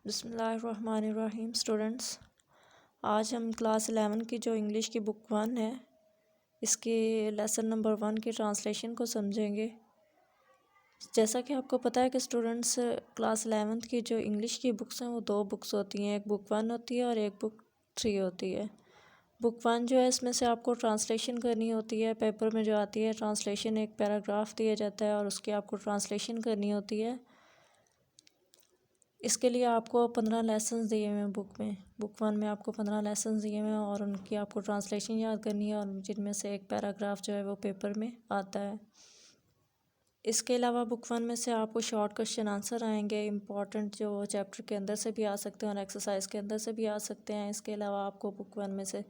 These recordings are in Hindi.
बिस्मिल्लाहिर्रहमानिर्रहीम स्टूडेंट्स, आज हम क्लास 11 की जो इंग्लिश की बुक 1 है इसके लेसन नंबर 1 की ट्रांसलेशन को समझेंगे। जैसा कि आपको पता है कि स्टूडेंट्स क्लास 11 की जो इंग्लिश की बुक्स हैं वो दो बुक्स होती हैं, एक बुक 1 होती है और एक बुक 3 होती है। बुक 1 जो है इसमें से आपको ट्रांसलेशन करनी होती है, पेपर में जो आती है ट्रांसलेशन, एक पैराग्राफ दिया जाता है और उसकी आपको ट्रांसलेशन करनी होती है। इसके लिए आपको 15 लेसन्स दिए हुए हैं बुक 1 में आपको 15 लेसन्स दिए हुए हैं और उनकी आपको ट्रांसलेशन याद करनी है और जिनमें से एक पैराग्राफ जो है वो पेपर में आता है। इसके अलावा बुक 1 में से आपको शॉर्ट क्वेश्चन आंसर आएंगे, इंपॉर्टेंट जो चैप्टर के अंदर से भी आ सकते हैं और एक्सरसाइज के अंदर से भी आ सकते हैं। इसके अलावा आपको बुक 1 में से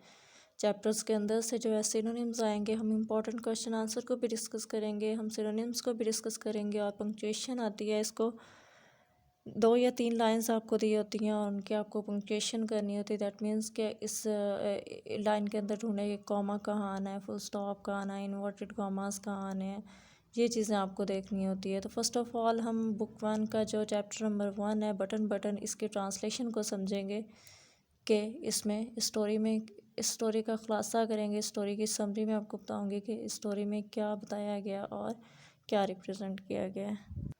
चैप्टर्स के अंदर से जो है सिनोनिम्स आएंगे। हम इंपॉर्टेंट क्वेश्चन आंसर को भी डिस्कस करेंगे, हम सिनोनिम्स को भी डिस्कस करेंगे और पंक्चुएशन आती है, इसको 2 या 3 लाइंस आपको दी होती हैं और उनकी आपको पंक्चुएशन करनी होती है। दैट मीन्स कि इस लाइन के अंदर ढूंढे कि कॉमा कहाँ आना है, फुल स्टॉप कहाँ आना है, इन्वर्टेड कॉमास कहाँ आने हैं, ये चीज़ें आपको देखनी होती है। तो फर्स्ट ऑफ ऑल हम बुक 1 का जो चैप्टर नंबर 1 है बटन इसके ट्रांसलेशन को समझेंगे कि इसमें इस स्टोरी का खुलासा करेंगे। स्टोरी की समरी में आपको बताऊँगी कि इस स्टोरी में क्या बताया गया और क्या रिप्रेजेंट किया गया है।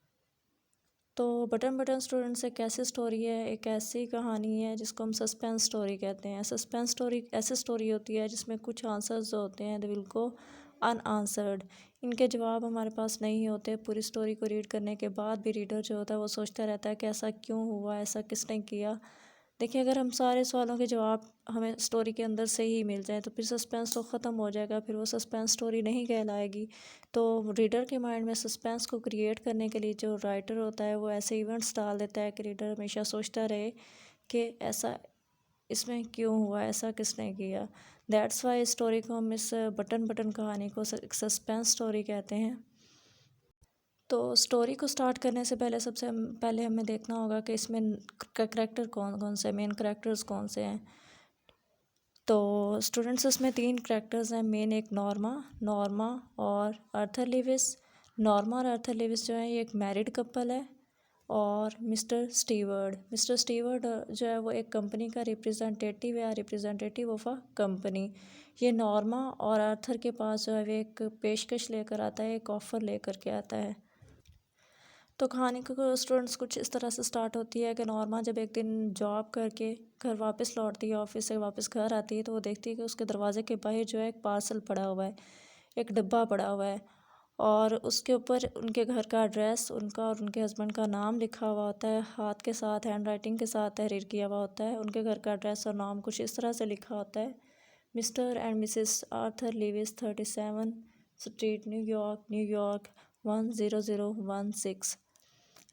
तो बटन स्टूडेंट्स एक ऐसी स्टोरी है, एक ऐसी कहानी है जिसको हम सस्पेंस स्टोरी कहते हैं। सस्पेंस स्टोरी ऐसी स्टोरी होती है जिसमें कुछ आंसर्स जो होते हैं दे विल गो अनआंसर्ड, इनके जवाब हमारे पास नहीं होते। पूरी स्टोरी को रीड करने के बाद भी रीडर जो होता है वो सोचता रहता है कि ऐसा क्यों हुआ, ऐसा किसने किया। देखिए, अगर हम सारे सवालों के जवाब हमें स्टोरी के अंदर से ही मिल जाए तो फिर सस्पेंस तो ख़त्म हो जाएगा, फिर वो सस्पेंस स्टोरी नहीं कहलाएगी। तो रीडर के माइंड में सस्पेंस को क्रिएट करने के लिए जो राइटर होता है वो ऐसे इवेंट्स डाल देता है कि रीडर हमेशा सोचता रहे कि ऐसा इसमें क्यों हुआ, ऐसा किसने किया। दैट्स वाई स्टोरी को हम इस बटन कहानी को एक सस्पेंस स्टोरी कहते हैं। तो स्टोरी को स्टार्ट करने से पहले सबसे पहले हमें देखना होगा कि इसमें करेक्टर कौन कौन से, मेन करेक्टर्स कौन से हैं। तो स्टूडेंट्स इसमें 3 करेक्टर्स हैं मेन, एक नॉर्मा और आर्थर लिविस। नॉर्मा और आर्थर लिविस जो है ये एक मैरिड कपल है और मिस्टर स्टीवर्ड जो है वो एक कंपनी का रिप्रेजेंटेटिव है, रिप्रेजेंटेटिव ऑफ अ कंपनी। ये नॉर्मा और आर्थर के पास जो है वो एक पेशकश लेकर आता है, एक ऑफ़र लेकर के आता है। तो कहानी को स्टूडेंट्स कुछ इस तरह से स्टार्ट होती है कि नॉर्मा जब एक दिन जॉब करके घर वापस लौटती है, ऑफिस से वापस घर आती है, तो वो देखती है कि उसके दरवाजे के बाहर जो है एक पार्सल पड़ा हुआ है, एक डब्बा पड़ा हुआ है और उसके ऊपर उनके घर का एड्रेस, उनका और उनके हस्बैंड का नाम लिखा हुआ होता है, हाथ के साथ हैंड राइटिंग के साथ तहरीर किया हुआ होता है। उनके घर का एड्रेस और नाम कुछ इस तरह से लिखा होता है, mister and Mrs Arthur Lewis 37 street New York 10016।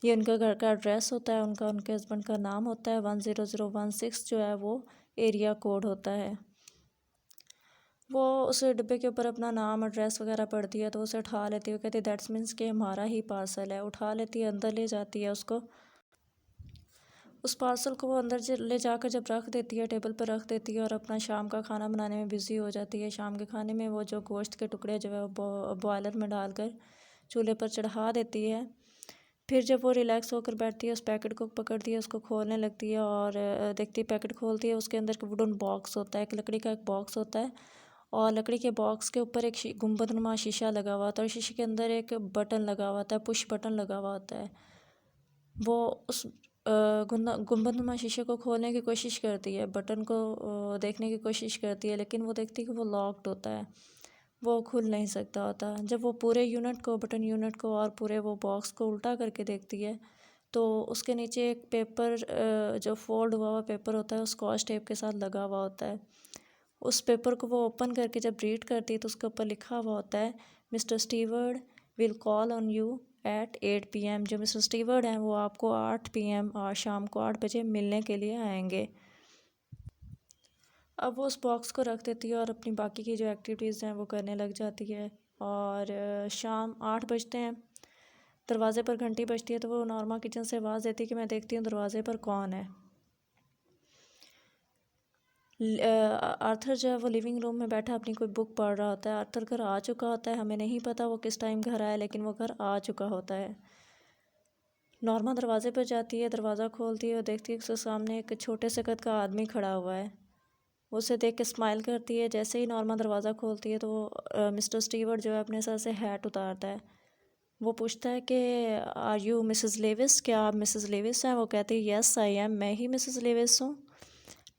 ये उनका घर का एड्रेस होता है, उनके हस्बैंड का नाम होता है, 10016 जो है वो एरिया कोड होता है। वो उस डिब्बे के ऊपर अपना नाम एड्रेस वगैरह पढ़ती है तो उसे उठा लेती है, वो कहती है दैट्स मीन्स कि हमारा ही पार्सल है। उठा लेती है, अंदर ले जाती है उसको। उस पार्सल को वो अंदर ले जाकर जब रख देती है, टेबल पर रख देती है और अपना शाम का खाना बनाने में बिज़ी हो जाती है। शाम के खाने में वो जो गोश्त के टुकड़े जो है वो बॉयलर में डालकर चूल्हे पर चढ़ा देती है। फिर जब वो रिलैक्स होकर बैठती है, उस पैकेट को पकड़ती है, उसको खोलने लगती है और देखती है, पैकेट खोलती है, उसके अंदर एक वुडन बॉक्स होता है, एक लकड़ी का एक बॉक्स होता है और लकड़ी के बॉक्स के ऊपर एक गुंबदनुमा शीशा लगा हुआ होता है और शीशे के अंदर एक बटन लगा हुआ होता है, पुश बटन लगा हुआ होता है। वो उस गुंबदनुमा शीशे को खोलने की कोशिश करती है, बटन को देखने की कोशिश करती है, लेकिन वो देखती है कि वो लॉक्ड होता है, वो खुल नहीं सकता होता। जब वो पूरे बटन यूनिट को और पूरे वो बॉक्स को उल्टा करके देखती है तो उसके नीचे एक पेपर जो फोल्ड हुआ पेपर होता है, स्कॉच टेप के साथ लगा हुआ होता है। उस पेपर को वो ओपन करके जब रीड करती है तो उसके ऊपर लिखा हुआ होता है, mister steward will call on you at 8 PM। जो मिस्टर स्टीवर्ड हैं वो आपको 8 PM और शाम को 8 बजे मिलने के लिए आएंगे। अब वो उस बॉक्स को रख देती है और अपनी बाकी की जो एक्टिविटीज़ हैं वो करने लग जाती है और शाम 8 बजते हैं, दरवाज़े पर घंटी बजती है तो वो नॉर्मा किचन से आवाज़ देती है कि मैं देखती हूँ दरवाज़े पर कौन है। आर्थर जो है वो लिविंग रूम में बैठा अपनी कोई बुक पढ़ रहा होता है। आर्थर घर आ चुका होता है, हमें नहीं पता वो किस टाइम घर आया, लेकिन वो घर आ चुका होता है। नॉर्मा दरवाजे पर जाती है, दरवाज़ा खोलती है और देखती है कि उसके सामने एक छोटे से कद का आदमी खड़ा हुआ है। वो उसे देख के स्माइल करती है। जैसे ही नॉर्मा दरवाज़ा खोलती है तो मिस्टर स्टीवर्ट जो है अपने सर से हैट उतारता है। वो पूछता है कि आर यू मिसेस लेविस, क्या आप मिसेस लेविस हैं? वो कहती है यस आई एम, मैं ही मिसेस लेविस हूँ।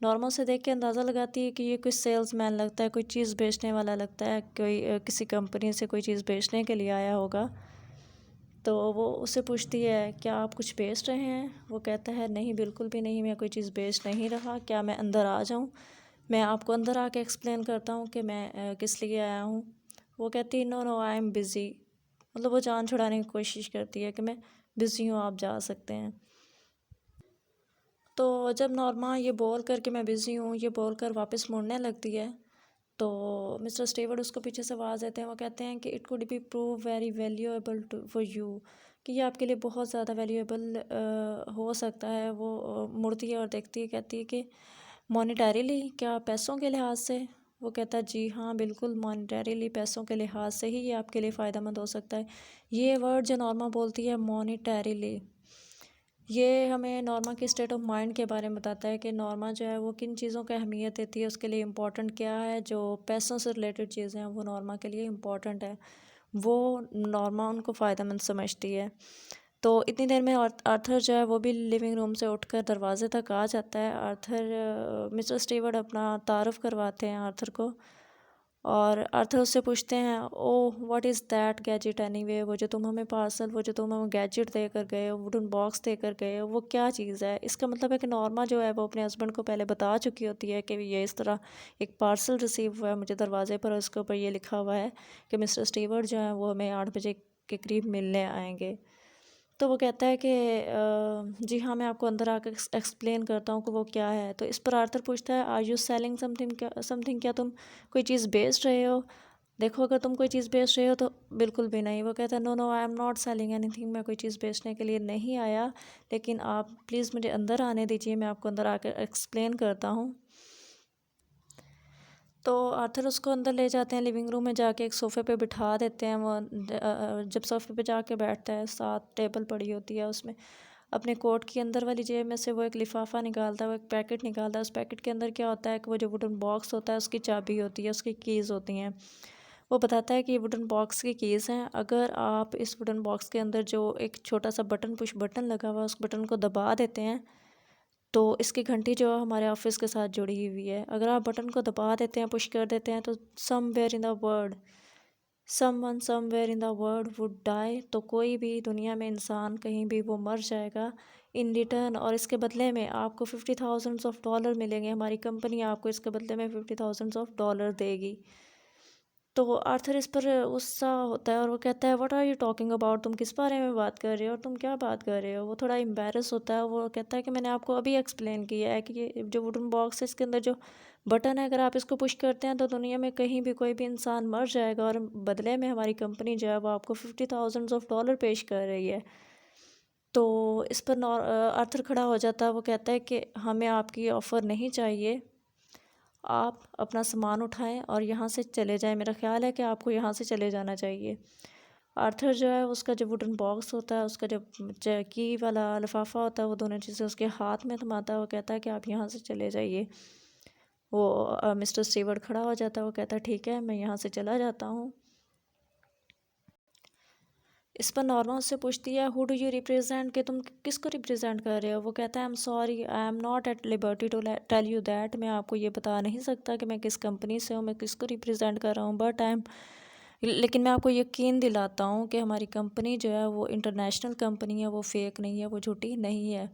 नॉर्मा से देख के अंदाज़ा लगाती है कि ये कोई सेल्समैन लगता है, कोई चीज़ बेचने वाला लगता है, कोई किसी कंपनी से कोई चीज़ बेचने के लिए आया होगा। तो वो उससे पूछती है क्या आप कुछ बेच रहे हैं? वो कहता है नहीं, बिल्कुल भी नहीं, मैं कोई चीज़ बेच नहीं रहा। क्या मैं अंदर आ जाऊँ? मैं आपको अंदर आके एक्सप्लेन करता हूँ कि मैं किस लिए आया हूँ। वो कहती है no no I am busy. मतलब वो जान छुड़ाने की कोशिश करती है कि मैं बिज़ी हूँ, आप जा सकते हैं। तो जब नॉर्मा ये बोल कर के मैं बिज़ी हूँ ये बोल कर वापस मुड़ने लगती है तो मिस्टर स्टीवर्ट उसको पीछे से आवाज़ देते हैं। वो कहते हैं कि it could be prove very valuable to for you, कि ये आपके लिए बहुत ज़्यादा वैल्यूएबल हो सकता है। वो मुड़ती है और देखती है, कहती है कि मॉनेटरीली, क्या पैसों के लिहाज से? वो कहता है जी हाँ बिल्कुल, मॉनेटरीली, पैसों के लिहाज से ही ये आपके लिए फ़ायदेमंद हो सकता है। ये वर्ड जो नॉर्मा बोलती है मॉनेटरीली, ये हमें नॉर्मा की स्टेट ऑफ माइंड के बारे में बताता है कि नॉर्मा जो है वो किन चीज़ों को अहमियत देती है, उसके लिए इम्पोर्टेंट क्या है। जो पैसों से रिलेटेड चीज़ें हैं वो नॉर्मा के लिए इम्पोर्टेंट है, वो नॉर्मा उनको फ़ायदेमंद समझती है। तो इतनी देर में आर्थर जो है वो भी लिविंग रूम से उठकर दरवाजे तक आ जाता है। आर्थर मिस्टर स्टीवर्ट अपना तारुफ करवाते हैं आर्थर को, और आर्थर उससे पूछते हैं oh what is that gadget anyway, वो जो तुम हमें पार्सल, वो जो तुम हमें गैजेट दे कर गए हो, वुडन बॉक्स दे कर गए हो, वो क्या चीज़ है? इसका मतलब है कि नॉर्मा जो है वो अपने हस्बैंड को पहले बता चुकी होती है कि ये इस तरह एक पार्सल रिसीव हुआ है मुझे दरवाजे पर, और उसके ऊपर ये लिखा हुआ है कि मिस्टर स्टीवर्ट जो है वो हमें 8 बजे के करीब मिलने आएंगे। तो वो कहता है कि जी हाँ, मैं आपको अंदर आकर एक्सप्लेन करता हूँ कि वो क्या है। तो इस पर आर्थर पूछता है आर यू सेलिंग समथिंग, क्या तुम कोई चीज़ बेच रहे हो? देखो अगर तुम कोई चीज़ बेच रहे हो तो बिल्कुल भी नहीं। वो कहता है no no I am not selling anything, मैं कोई चीज़ बेचने के लिए नहीं आया, लेकिन आप प्लीज़ मुझे अंदर आने दीजिए, मैं आपको अंदर आकर एक्सप्लेन करता हूँ। तो आर्थर उसको अंदर ले जाते हैं, लिविंग रूम में जाके एक सोफ़े पे बिठा देते हैं। वो जब सोफ़े पे जाके बैठता है, साथ टेबल पड़ी होती है, उसमें अपने कोट की अंदर वाली जेब में से वो एक लिफाफा निकालता है, वो एक पैकेट निकालता है। उस पैकेट के अंदर क्या होता है कि वो जो वुडन बॉक्स होता है उसकी चाबी होती है, उसकी कीज़ होती हैं। वो बताता है कि ये वुडन बॉक्स की कीज़ हैं, अगर आप इस वुडन बॉक्स के अंदर जो एक छोटा सा बटन, पुश बटन लगा हुआ है, उस बटन को दबा देते हैं तो इसकी घंटी जो है हमारे ऑफिस के साथ जुड़ी हुई है। अगर आप बटन को दबा देते हैं, पुश कर देते हैं, तो somewhere in the world would die, तो कोई भी दुनिया में इंसान कहीं भी वो मर जाएगा। इन रिटर्न, और इसके बदले में आपको $50,000 मिलेंगे, हमारी कंपनी आपको इसके बदले में $50,000 देगी। तो आर्थर इस पर गुस्सा होता है और वो कहता है what are you talking about, तुम किस बारे में बात कर रहे हो और तुम क्या बात कर रहे हो? वो थोड़ा एम्बेरस होता है। वो कहता है कि मैंने आपको अभी एक्सप्लेन किया है कि ये जो वुडन बॉक्स है इसके अंदर जो बटन है, अगर आप इसको पुश करते हैं तो दुनिया में कहीं भी कोई भी इंसान मर जाएगा, और बदले में हमारी कंपनी जो है वो आपको $50,000 पेश कर रही है। तो इस पर आर्थर खड़ा हो जाता है। वो कहता है कि हमें आपकी ऑफ़र नहीं चाहिए, आप अपना सामान उठाएं और यहाँ से चले जाएं, मेरा ख़्याल है कि आपको यहाँ से चले जाना चाहिए। आर्थर जो है उसका जो वुडन बॉक्स होता है, उसका जो की वाला लिफाफा होता है, वो दोनों चीज़ें उसके हाथ में थमाता है। वो कहता है कि आप यहाँ से चले जाइए। वो मिस्टर स्टीवर्ट खड़ा हो जाता है। वो कहता है ठीक है, मैं यहाँ से चला जाता हूँ। इस पर नॉर्मा उससे पूछती है हु डू यू रिप्रेजेंट, कि तुम किसको रिप्रेजेंट कर रहे हो? वो कहता है I am sorry, I am not at liberty to tell you that, मैं आपको ये बता नहीं सकता कि मैं किस कंपनी से हूँ, मैं किसको रिप्रेजेंट कर रहा हूँ, बट आई एम, लेकिन मैं आपको यकीन दिलाता हूँ कि हमारी कंपनी जो है वो इंटरनेशनल कंपनी है, वो फेक नहीं है, वो झूठी नहीं है।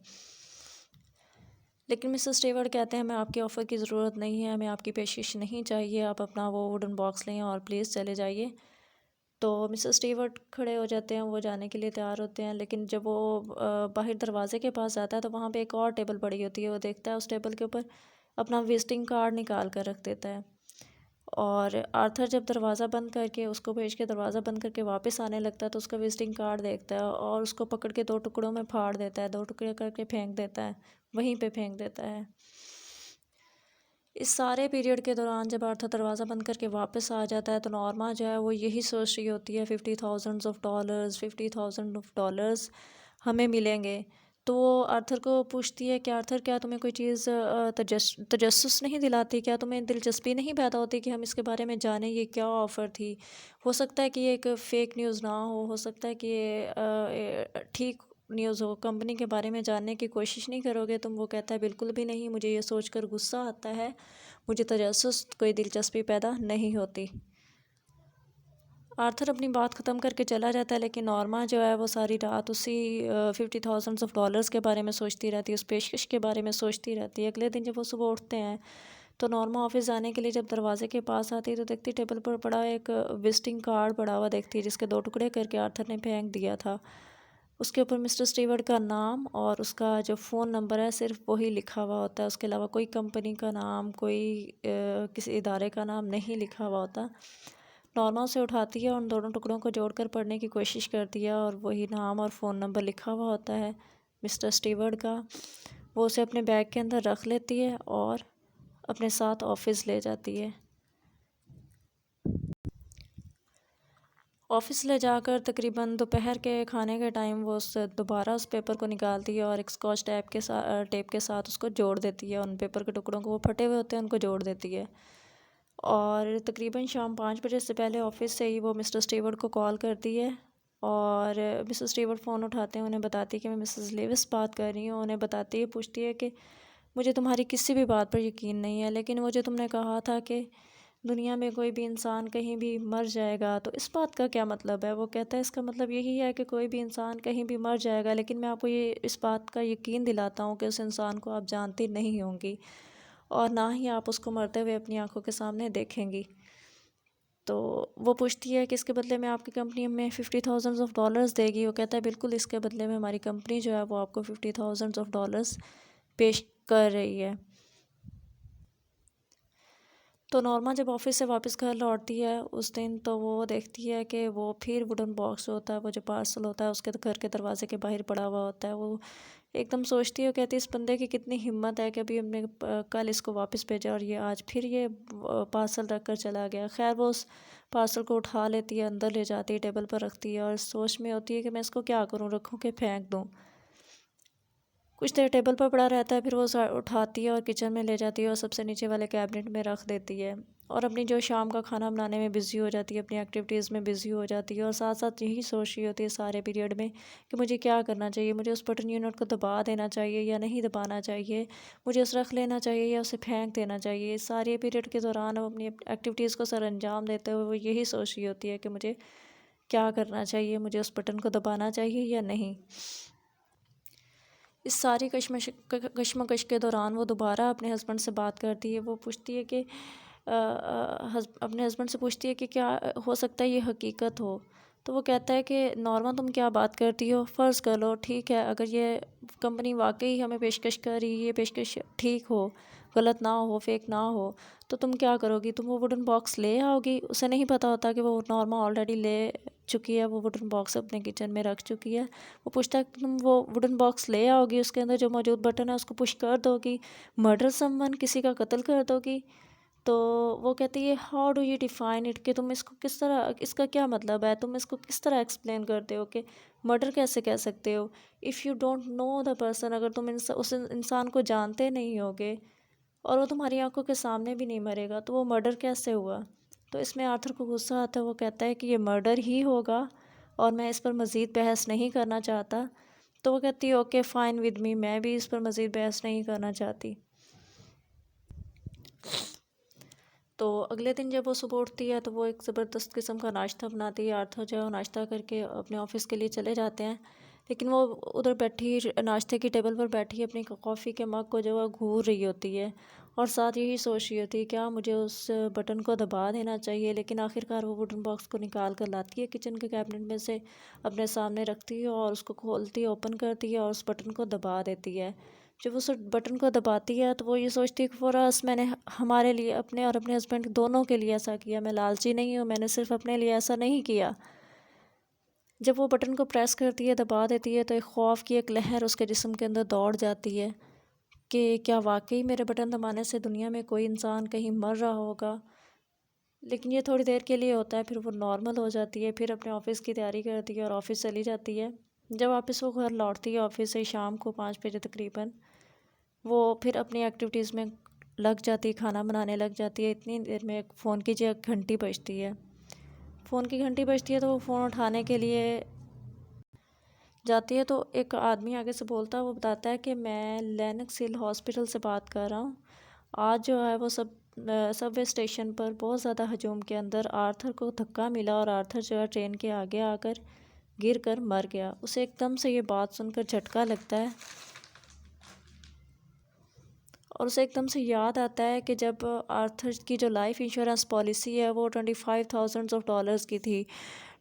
लेकिन मिस्टर स्टीवर्ट कहते हैं हमें आपकी ऑफ़र की ज़रूरत नहीं है, हमें आपकी पेशकश नहीं चाहिए, आप अपना वो वुडन बॉक्स लें और प्लीज़ चले जाइए। तो मिस्टर स्टीवर्ट खड़े हो जाते हैं, वो जाने के लिए तैयार होते हैं, लेकिन जब वो बाहर दरवाजे के पास जाता है तो वहाँ पे एक और टेबल पड़ी होती है। वो देखता है उस टेबल के ऊपर अपना विजिटिंग कार्ड निकाल कर रख देता है। और आर्थर जब दरवाज़ा बंद करके, उसको भेज के दरवाज़ा बंद करके वापस आने लगता है तो उसका विजिटिंग कार्ड देखता है और उसको पकड़ के 2 टुकड़ों में फाड़ देता है, 2 टुकड़े करके फेंक देता है, वहीं पे फेंक देता है। इस सारे पीरियड के दौरान जब आर्थर दरवाज़ा बंद करके वापस आ जाता है तो नॉर्मा जो है वो यही सोच रही होती है $50,000, $50,000। हमें मिलेंगे। तो वो आर्थर को पूछती है कि आर्थर, क्या तुम्हें कोई चीज़ तजस्सुस नहीं दिलाती, क्या तुम्हें दिलचस्पी नहीं पैदा होती कि हम इसके बारे में जानें ये क्या ऑफ़र थी। हो सकता है कि ये एक फ़ेक न्यूज़ ना हो सकता है कि ये ठीक न्यूज़ हो, कंपनी के बारे में जानने की कोशिश नहीं करोगे तुम। वो कहता है बिल्कुल भी नहीं, मुझे ये सोचकर गुस्सा आता है, मुझे तजस्सुस कोई दिलचस्पी पैदा नहीं होती। आर्थर अपनी बात ख़त्म करके चला जाता है, लेकिन नॉर्मा जो है वो सारी रात उसी $50,000 के बारे में सोचती रहती है, उस पेशकश के बारे में सोचती रहती है। अगले दिन जब वो सुबह उठते हैं तो नॉर्मा ऑफिस जाने के लिए जब दरवाजे के पास आती है तो देखती टेबल पर पड़ा एक विजिटिंग कार्ड पड़ा हुआ देखती है, जिसके 2 टुकड़े करके आर्थर ने फेंक दिया था। उसके ऊपर मिस्टर स्टीवर्ट का नाम और उसका जो फ़ोन नंबर है सिर्फ वही लिखा हुआ होता है, उसके अलावा कोई कंपनी का नाम, कोई किसी इदारे का नाम नहीं लिखा हुआ होता। नॉर्मा उसे उठाती है और उन दोनों टुकड़ों को जोड़कर पढ़ने की कोशिश करती है और वही नाम और फ़ोन नंबर लिखा हुआ होता है मिस्टर स्टीवर्ट का। वो उसे अपने बैग के अंदर रख लेती है और अपने साथ ऑफिस ले जाती है। ऑफिस ले जाकर तकरीबन दोपहर के खाने के टाइम वो दोबारा उस पेपर को निकालती है और एक स्कॉच टेप के साथ उसको जोड़ देती है। उन पेपर के टुकड़ों को, वो फटे हुए होते हैं, उनको जोड़ देती है। और तकरीबन शाम 5 बजे से पहले ऑफिस से ही वो मिस्टर स्टीवर्ट को कॉल करती है और मिस्टर स्टीवर्ट फ़ोन उठाते हैं, उन्हें बताती है कि मैं मिसेस लेविस बात कर रही हूँ। उन्हें बताती है, पूछती है कि मुझे तुम्हारी किसी भी बात पर यकीन नहीं है, लेकिन वो जो तुमने कहा था कि दुनिया में कोई भी इंसान कहीं भी मर जाएगा, तो इस बात का क्या मतलब है। वो कहता है इसका मतलब यही है कि कोई भी इंसान कहीं भी मर जाएगा, लेकिन मैं आपको ये इस बात का यकीन दिलाता हूँ कि उस इंसान को आप जानती नहीं होंगी और ना ही आप उसको मरते हुए अपनी आंखों के सामने देखेंगी। तो वो पूछती है कि इसके बदले में आपकी कंपनी हमें $50,000 देगी। वो कहता है बिल्कुल, इसके बदले में हमारी कंपनी जो है वो आपको $50,000 पेश कर रही है। तो नॉर्मा जब ऑफिस से वापस घर लौटती है उस दिन, तो वो देखती है कि वो फिर वुडन बॉक्स होता है, वो जो पार्सल होता है उसके घर के दरवाजे के बाहर पड़ा हुआ होता है। वो एकदम सोचती है, कहती है इस बंदे की कितनी हिम्मत है कि अभी हमने कल इसको वापस भेजा और ये आज फिर ये पार्सल रख कर चला गया। खैर वो उस पार्सल को उठा लेती है, अंदर ले जाती है, टेबल पर रखती है और सोच में होती है कि मैं इसको क्या करूँ, रखूँ कि फेंक दूँ। कुछ देर टेबल पर पड़ा रहता है, फिर वो उठाती है और किचन में ले जाती है और सबसे नीचे वाले कैबिनेट में रख देती है और अपनी जो शाम का खाना बनाने में बिज़ी हो जाती है, अपनी एक्टिविटीज़ में बिज़ी हो जाती है और साथ साथ यही सोच रही होती है सारे पीरियड में कि मुझे क्या करना चाहिए, मुझे उस बटन यूनिट को दबा देना चाहिए या नहीं दबाना चाहिए, मुझे उसे रख लेना चाहिए या उसे फेंक देना चाहिए। सारे पीरियड के दौरान वो अपनी एक्टिविटीज़ को सर अंजाम देते हुए वो यही सोच रही होती है कि मुझे क्या करना चाहिए, मुझे उस बटन को दबाना चाहिए या नहीं। इस सारी कश्मकश के दौरान वो दोबारा अपने हस्बैंड से बात करती है। वो पूछती है कि अपने हस्बैंड से पूछती है कि क्या हो सकता है ये हकीकत हो। तो वो कहता है कि नॉर्मा तुम क्या बात करती हो, फ़र्ज़ कर लो ठीक है, अगर ये कंपनी वाकई हमें पेशकश कर रही है, ये पेशकश ठीक हो, गलत ना हो, फेक ना हो, तो तुम क्या करोगी, तुम वो वुडन बॉक्स ले आओगी। उसे नहीं पता होता कि वो नॉर्मा ऑलरेडी ले चुकी है, वो वुडन बॉक्स अपने किचन में रख चुकी है। वो पूछता है तुम वो वुडन बॉक्स ले आओगी, उसके अंदर जो मौजूद बटन है उसको पुश कर दोगी, मर्डर समवन, किसी का कत्ल कर दोगी। तो वो कहती है how do you define it, कि तुम इसको किस तरह, इसका क्या मतलब है, तुम इसको किस तरह एक्सप्लेन करते हो कि मर्डर कैसे कह सकते हो। If you don't know the person, अगर तुम उस इंसान को जानते नहीं होगे और वो तुम्हारी आंखों के सामने भी नहीं मरेगा, तो वो मर्डर कैसे हुआ। तो इसमें आर्थर को गुस्सा आता है, वो कहता है कि ये मर्डर ही होगा और मैं इस पर मज़ीद बहस नहीं करना चाहता। तो वो कहती है ओके फ़ाइन विद मी, मैं भी इस पर मज़ीद बहस नहीं करना चाहती। तो अगले दिन जब वो सुबह उठती है तो वो एक ज़बरदस्त किस्म का नाश्ता बनाती है। आर्थर जो है वो नाश्ता करके अपने ऑफ़िस के लिए चले जाते हैं, लेकिन वो उधर बैठी नाश्ते की टेबल पर बैठी अपनी कॉफ़ी के मग को जो है घूर रही होती है और साथ यही सोच रही होती है क्या मुझे उस बटन को दबा देना चाहिए। लेकिन आखिरकार वो वुडन बॉक्स को निकाल कर लाती है किचन के कैबिनेट में से, अपने सामने रखती है और उसको खोलती है, ओपन करती है और उस बटन को दबा देती है। जब उस बटन को दबाती है तो वो ये सोचती है कि फ़ोरस मैंने हमारे लिए, अपने और अपने हस्बैंड दोनों के लिए ऐसा किया, मैं लालची नहीं हूँ, मैंने सिर्फ अपने लिए ऐसा नहीं किया। जब वो बटन को प्रेस करती है, दबा देती है, तो एक ख़ौफ़ की एक लहर उसके जिस्म के अंदर दौड़ जाती है कि क्या वाकई मेरे बटन दबाने से दुनिया में कोई इंसान कहीं मर रहा होगा। लेकिन ये थोड़ी देर के लिए होता है, फिर वो नॉर्मल हो जाती है, फिर अपने ऑफ़िस की तैयारी करती है और ऑफ़िस चली जाती है। जब वापस वो घर लौटती है ऑफिस से शाम को 5 बजे तकरीबन, वो फिर अपनी एक्टिविटीज़ में लग जाती है, खाना बनाने लग जाती है। इतनी देर में एक फ़ोन की जो घंटी बजती है, फ़ोन की घंटी बजती है तो वो फ़ोन उठाने के लिए जाती है। तो एक आदमी आगे से बोलता है, वो बताता है कि मैं लेनक्स हिल हॉस्पिटल से बात कर रहा हूँ। आज जो है वो सबवे स्टेशन पर बहुत ज़्यादा हजूम के अंदर आर्थर को धक्का मिला और आर्थर जो है ट्रेन के आगे आकर गिर कर मर गया। उसे एकदम से ये बात सुनकर झटका लगता है और उसे एकदम से याद आता है कि जब आर्थर की जो लाइफ इंश्योरेंस पॉलिसी है वो $25,000 की थी।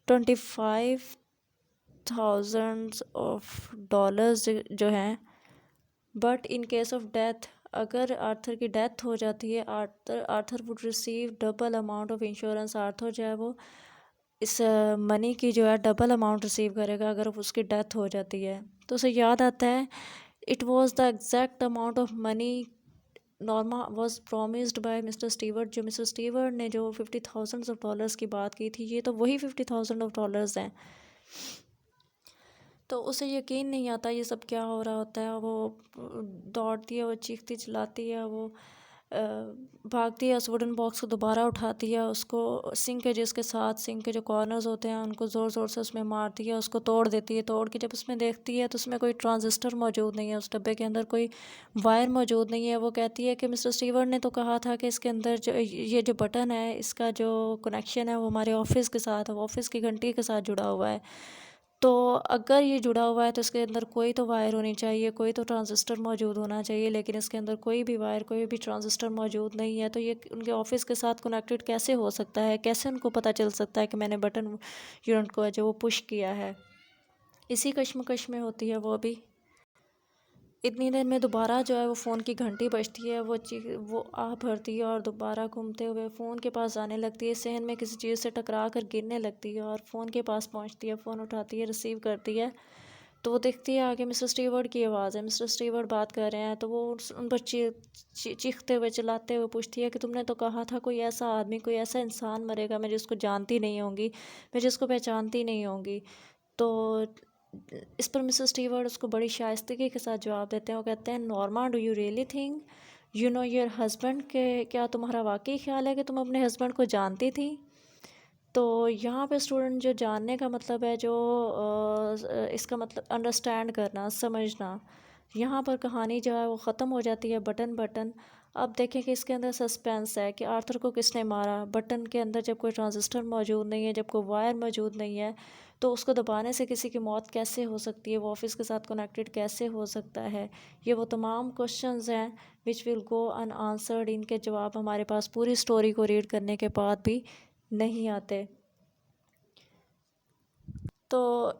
$25,000 जो हैं, but in case of death, अगर आर्थर की डेथ हो जाती है, Arthur would receive double amount of insurance. Arthur जो है वो इस मनी की जो है डबल अमाउंट रिसीव करेगा अगर उसकी डेथ हो जाती है। तो उसे याद आता है, it was the exact amount of money Norma was promised by Mister Stewart. जो मिस्टर स्टीवर्ट ने जो $50,000 की बात की थी, ये तो वही $50,000 हैं। तो उसे यकीन नहीं आता ये सब क्या हो रहा होता है। वो दौड़ती है, वो चीखती चिल्लाती है, वो भागती है, उस वुडन बॉक्स को दोबारा उठाती है, उसको सिंक के जिसके साथ सिंक के जो कॉर्नर्स होते हैं उनको ज़ोर ज़ोर से उसमें मारती है, उसको तोड़ देती है। तोड़ के जब उसमें देखती है तो उसमें कोई ट्रांजिस्टर मौजूद नहीं है, उस डब्बे के अंदर कोई वायर मौजूद नहीं है। वो कहती है कि मिस्टर स्टीवर्ट ने तो कहा था कि इसके अंदर जो ये जो बटन है, इसका जो कनेक्शन है वो हमारे ऑफिस के साथ है, वो ऑफिस की घंटी के साथ जुड़ा हुआ है। तो अगर ये जुड़ा हुआ है तो इसके अंदर कोई तो वायर होनी चाहिए, कोई तो ट्रांजिस्टर मौजूद होना चाहिए, लेकिन इसके अंदर कोई भी वायर, कोई भी ट्रांजिस्टर मौजूद नहीं है। तो ये उनके ऑफिस के साथ कनेक्टेड कैसे हो सकता है? कैसे उनको पता चल सकता है कि मैंने बटन यूनिट को जो वो पुश किया है? इसी कश्मकश में होती है वो भी। इतनी देर में दोबारा जो है वो फ़ोन की घंटी बजती है। वो आह भरती है और दोबारा घूमते हुए फ़ोन के पास जाने लगती है। सहन में किसी चीज़ से टकरा कर गिरने लगती है और फ़ोन के पास पहुंचती है, फ़ोन उठाती है, रिसीव करती है। तो वो देखती है आगे मिस्टर स्टीवर्ट की आवाज़ है, मिस्टर स्टीवर्ट बात कर रहे हैं। तो वो उन पर चीखते हुए चिल्लाते हुए पूछती है कि तुमने तो कहा था कोई ऐसा आदमी, कोई ऐसा इंसान मरेगा मैं जिसको जानती नहीं होंगी, मैं जिसको पहचानती नहीं होंगी। तो इस पर मिसेस स्टीवर्ट उसको बड़ी शाइस्तगी के साथ जवाब देते हैं। वो कहते हैं, Norma, do you really think you know your husband? के क्या तुम्हारा वाकई ख्याल है कि तुम अपने हस्बैंड को जानती थी? तो यहाँ पे स्टूडेंट जो जानने का मतलब है, जो इसका मतलब अंडरस्टैंड करना, समझना। यहाँ पर कहानी जो है वो ख़त्म हो जाती है बटन बटन। अब देखें कि इसके अंदर सस्पेंस है कि आर्थर को किसने मारा। बटन के अंदर जब कोई ट्रांजिस्टर मौजूद नहीं है, जब कोई वायर मौजूद नहीं है, तो उसको दबाने से किसी की मौत कैसे हो सकती है? वो ऑफिस के साथ कनेक्टेड कैसे हो सकता है? ये वो तमाम क्वेश्चंस हैं विच विल गो अनआंसर्ड। इनके जवाब हमारे पास पूरी स्टोरी को रीड करने के बाद भी नहीं आते। तो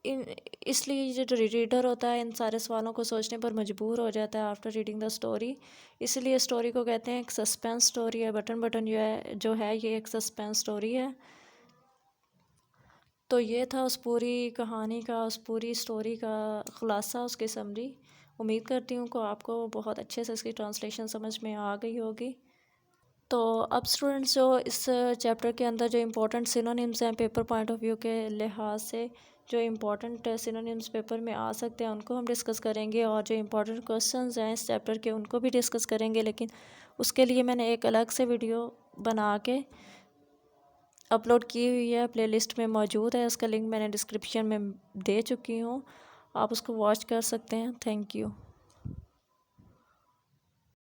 इन इसलिए ये जो रीडर होता है इन सारे सवालों को सोचने पर मजबूर हो जाता है आफ्टर रीडिंग द स्टोरी। इसलिए स्टोरी को कहते हैं एक सस्पेंस स्टोरी है। बटन बटन जो है ये एक सस्पेंस स्टोरी है। तो ये था उस पूरी कहानी का, उस पूरी स्टोरी का ख़ुलासा, उसकी समरी। उम्मीद करती हूँ कि आपको बहुत अच्छे से इसकी ट्रांसलेशन समझ में आ गई होगी। तो अब स्टूडेंट्स, जो इस चैप्टर के अंदर जो इम्पोर्टेंट सिनोनिम्स हैं पेपर पॉइंट ऑफ व्यू के लिहाज से, जो इम्पोर्टेंट सिनोनिम्स पेपर में आ सकते हैं उनको हम डिस्कस करेंगे, और जो इम्पोर्टेंट क्वेश्चंस हैं इस चैप्टर के उनको भी डिस्कस करेंगे। लेकिन उसके लिए मैंने एक अलग से वीडियो बना के अपलोड की हुई है, प्लेलिस्ट में मौजूद है। उसका लिंक मैंने डिस्क्रिप्शन में दे चुकी हूँ, आप उसको वॉच कर सकते हैं। Thank you.